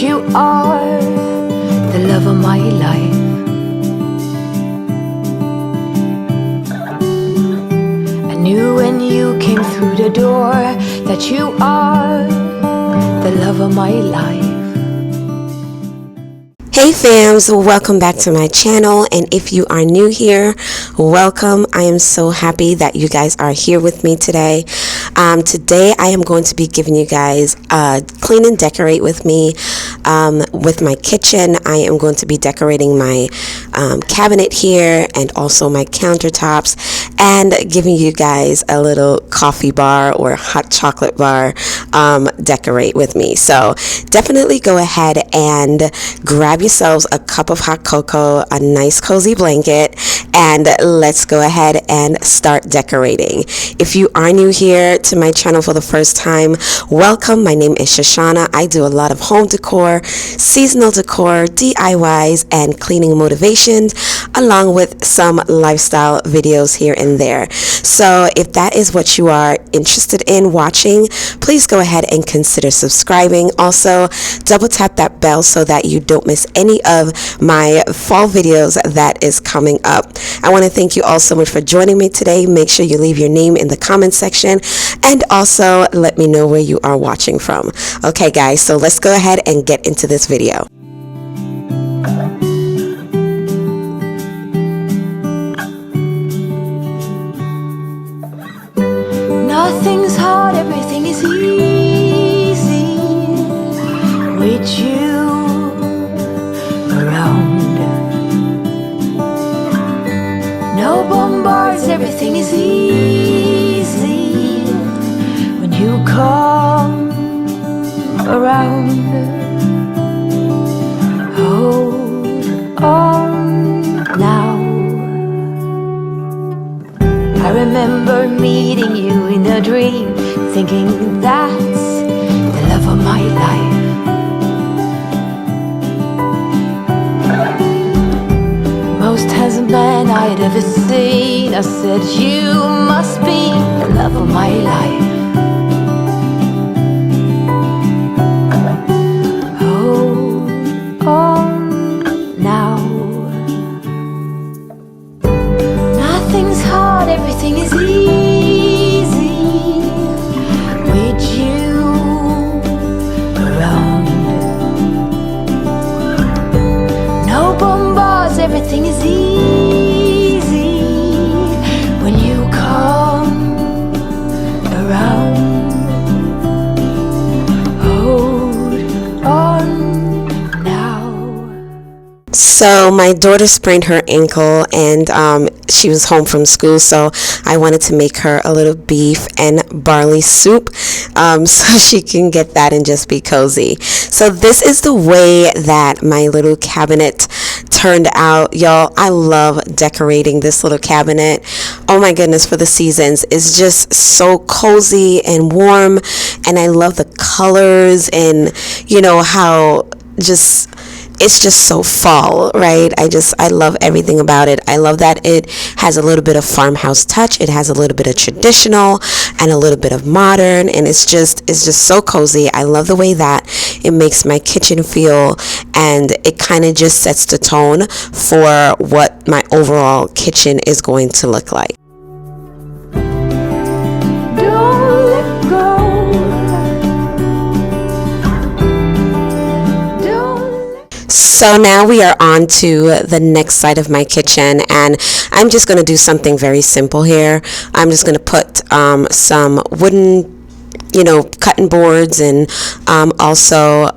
that you are the love of my life. I knew when you came through the door that you are the love of my life. Hey fams, welcome back to my channel, and if you are new here, welcome. I am so happy that you guys are here with me today. Today I am going to be giving you guys clean and decorate with me with my kitchen. I am going to be decorating my cabinet here and also my countertops, and giving you guys a little coffee bar or hot chocolate bar decorate with me. So definitely go ahead and grab yourselves a cup of hot cocoa, a nice cozy blanket, and let's go ahead and start decorating. If you are new here to my channel for the first time, welcome. My name is Shushana. I do a lot of home decor, seasonal decor, DIYs, and cleaning motivations, along with some lifestyle videos here and there. So if that is what you are interested in watching, please go ahead and consider subscribing. Also, double tap that bell so that you don't miss any of my fall videos that is coming up. I want to thank you all so much for joining me today. Make sure you leave your name in the comment section, and also let me know where you are watching from. Okay guys, so let's go ahead and get into this video. Nothing's hard, everything is easy with you around. No bombards, everything is easy when you come around. Hold on now. I remember meeting you in a dream, thinking that's the love of my life. Most handsome man I'd ever seen. I said, you must be the love of my life. Hold on now. Nothing's hard, everything is easy with you around. No bombards, everything is easy when you come around. Hold on now. So my daughter sprained her ankle, and she was home from school, so I wanted to make her a little beef and barley soup so she can get that and just be cozy. So this is the way that my little cabinet turned out, y'all. I love decorating this little cabinet. Oh my goodness, for the seasons. It's just so cozy and warm, and I love the colors, and you know how just it's just so fall, right? I love everything about it. I love that it has a little bit of farmhouse touch. It has a little bit of traditional and a little bit of modern, and it's just so cozy. I love the way that it makes my kitchen feel, and it kind of just sets the tone for what my overall kitchen is going to look like. Don't let go. So now we are on to the next side of my kitchen, and I'm just going to do something very simple here. I'm just going to put some wooden, cutting boards, and also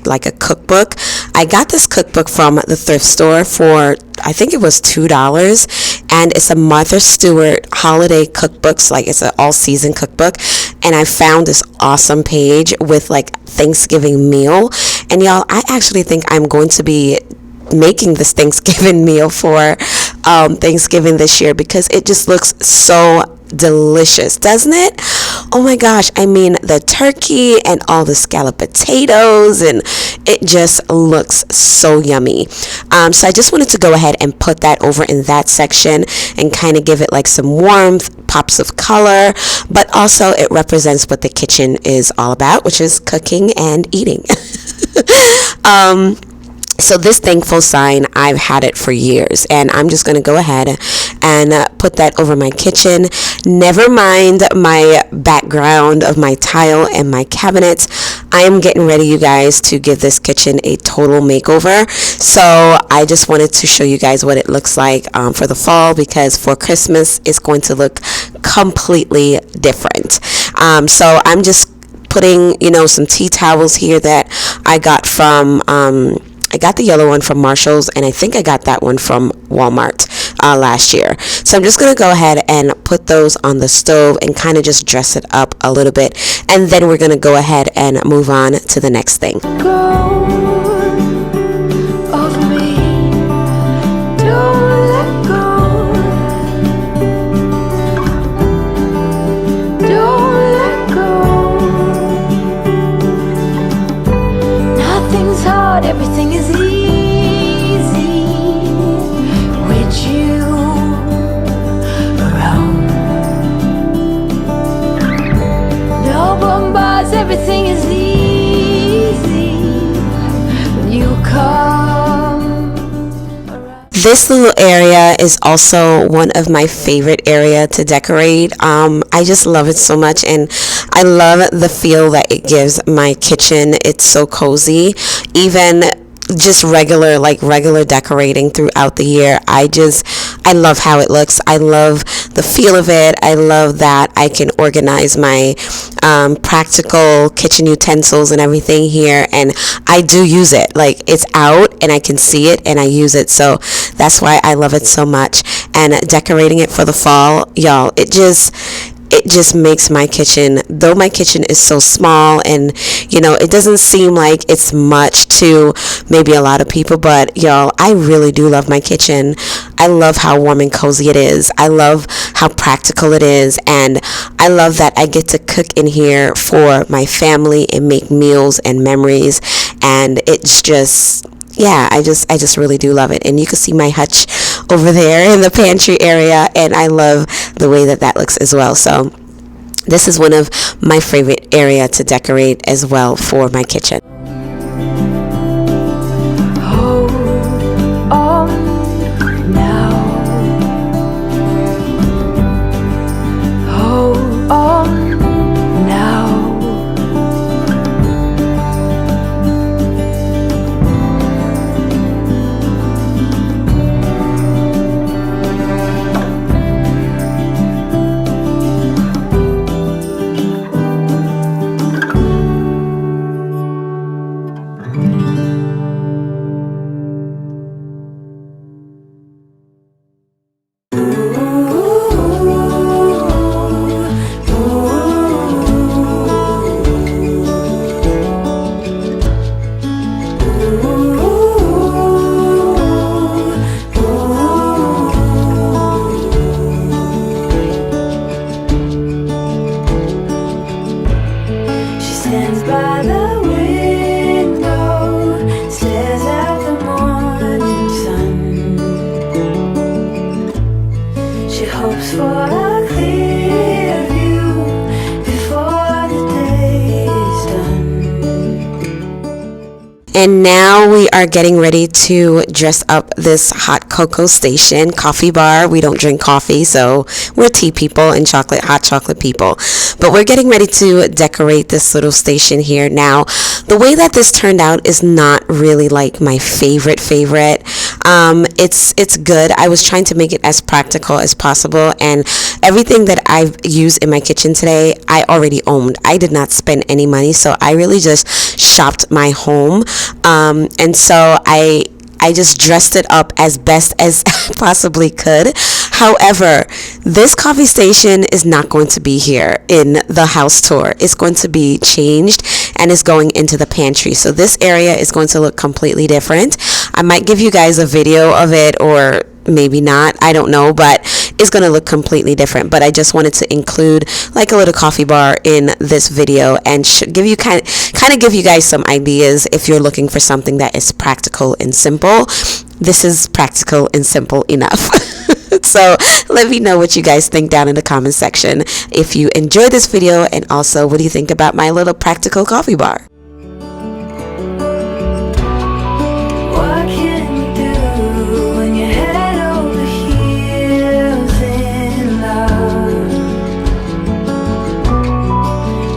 like a cookbook. I got this cookbook from the thrift store for, I think it was $2, and it's a Martha Stewart holiday cookbooks. Like, it's an all-season cookbook, and I found this awesome page with like Thanksgiving meal, and y'all, I actually think I'm going to be making this Thanksgiving meal for Thanksgiving this year, because it just looks so delicious, doesn't it? oh my gosh, I mean the turkey and all the scalloped potatoes, and it just looks so yummy. So I just wanted to go ahead and put that over in that section and kind of give it like some warmth, pops of color, but also it represents what the kitchen is all about, which is cooking and eating. So this thankful sign, I've had it for years, and I'm just going to go ahead and put that over my kitchen. Never mind my background of my tile and my cabinets. I am getting ready, you guys, to give this kitchen a total makeover. So I just wanted to show you guys what it looks like for the fall, because for Christmas it's going to look completely different. So I'm just putting, some tea towels here that I got from I got the yellow one from Marshall's, and I think I got that one from Walmart last year. So I'm just going to go ahead and put those on the stove and kind of just dress it up a little bit, and then we're going to go ahead and move on to the next thing. Everything is easy with you around. No bombs, everything is easy when you come around. This little area is also one of my favorite area to decorate. I just love it so much, and I love the feel that it gives my kitchen. It's so cozy. Even just regular decorating throughout the year, I love how it looks. I love the feel of it. I love that I can organize my practical kitchen utensils and everything here, and I do use it. Like, it's out and I can see it and I use it, so that's why I love it so much. And decorating it for the fall, y'all, it just makes my kitchen, though my kitchen is so small and it doesn't seem like it's much to maybe a lot of people, but y'all, I really do love my kitchen. I love how warm and cozy it is. I love how practical it is, and I love that I get to cook in here for my family and make meals and memories, and it's just, yeah, I just really do love it. And you can see my hutch over there in the pantry area, and I love the way that looks as well. So this is one of my favorite area to decorate as well for my kitchen. Hold on now. Hold on now. Stands by the window, stares at the morning sun. She hopes for a clear view before the day is done. And now we are getting ready to dress up this hot cocoa station, coffee bar. We don't drink coffee, so we're tea people and hot chocolate people. But we're getting ready to decorate this little station here. Now, the way that this turned out is not really like my favorite. It's good. I was trying to make it as practical as possible, and everything that I've used in my kitchen today, I already owned. I did not spend any money, so I really just shopped my home. And so I just dressed it up as best as I possibly could. However, this coffee station is not going to be here in the house tour. It's going to be changed and is going into the pantry. So this area is going to look completely different. I might give you guys a video of it, or maybe not, I don't know, but is going to look completely different. But I just wanted to include like a little coffee bar in this video and give you kind of give you guys some ideas if you're looking for something that is practical and simple. This is practical and simple enough. So let me know what you guys think down in the comment section if you enjoyed this video, and also what do you think about my little practical coffee bar. What can you do when you're head over heels in love?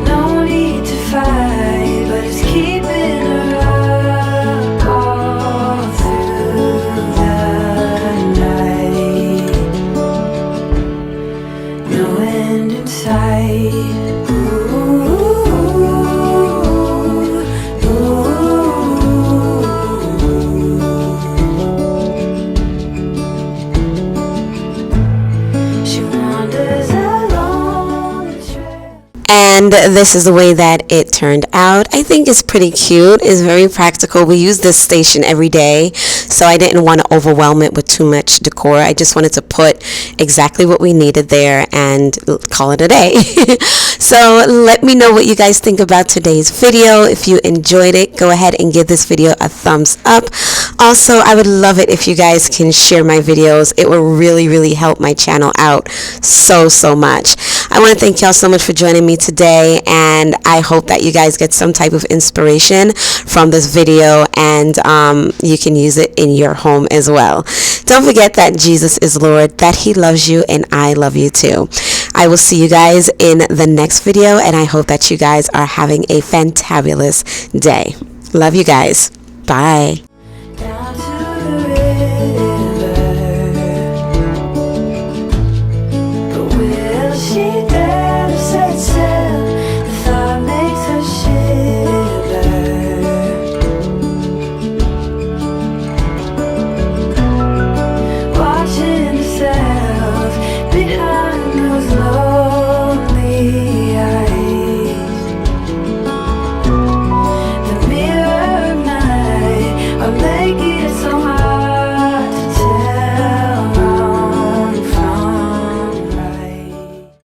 No need to fight, but it's keeping her up all through the night. No end in sight. And this is the way that it turned out. I think it's pretty cute. It's very practical. We use this station every day, so I didn't want to overwhelm it with too much decor. I just wanted to put exactly what we needed there and call it a day. So let me know what you guys think about today's video. If you enjoyed it, go ahead and give this video a thumbs up. Also, I would love it if you guys can share my videos. It will really help my channel out so much. I want to thank y'all so much for joining me today, and I hope that you guys get some type of inspiration from this video, and you can use it in your home as well. Don't forget that Jesus is Lord, that He loves you, and I love you too. I will see you guys in the next video, and I hope that you guys are having a fantabulous day. Love you guys. Bye.